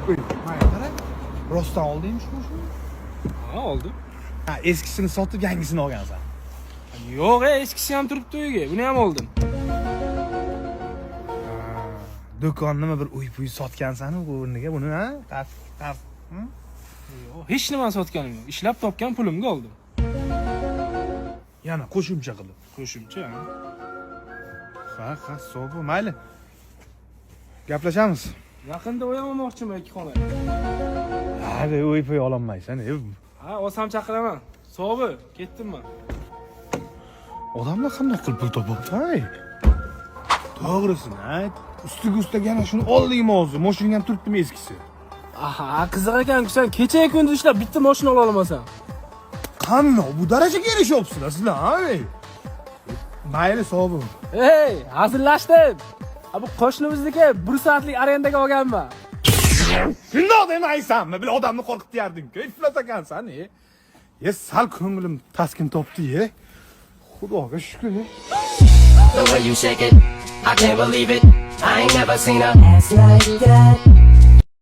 Uy, mayli qarang. Rostdan oldingmi shu? Ha, oldi. Ha, eskisini sotib yangisini olgansan. Yo'q, eskisi ham turibdi uyga. Buni ham oldim. Do'konni bir uy-puy sotgansan bu o'rniga buni, ha? Taf. Yo'q, hech nima sotganim yo'q. Ishlab topgan pulimga oldim. Yana qo'shimcha qilib. Qo'shimcha. Ha, so'pi, mayli. Gaplashamiz. Yaqinda uy olmoqchiman 2 xona. Hali uy-puy ololmaysan, Ha, olsam chaqiraman. So'bi, ketdim men. Odamlar qanday qilib pul topibdi, hay? To'g'risini ayt. Ustiga ustak yana shuni oldingmi o'zi? Mashinang ham turibdimi eskisi? Aha, qiziq ekan, sen kecha kunduz ishlab bitta mashina ola olmasan. Qanday bu darajaga erishyapsizlar sizlar, hay? Mayli, so'bi. Hey, hazillashdim. Bu qo'shnimizniki 1 soatlik arendaga olganman. Shundoq demaysanmi? Bir odamni qo'rqitib yerding-ku. Iflos ekansan, sal ko'nglim taskin topdi, Xudoga shukr. The way you shake it, I can't believe it. I ain't never seen a ass like that.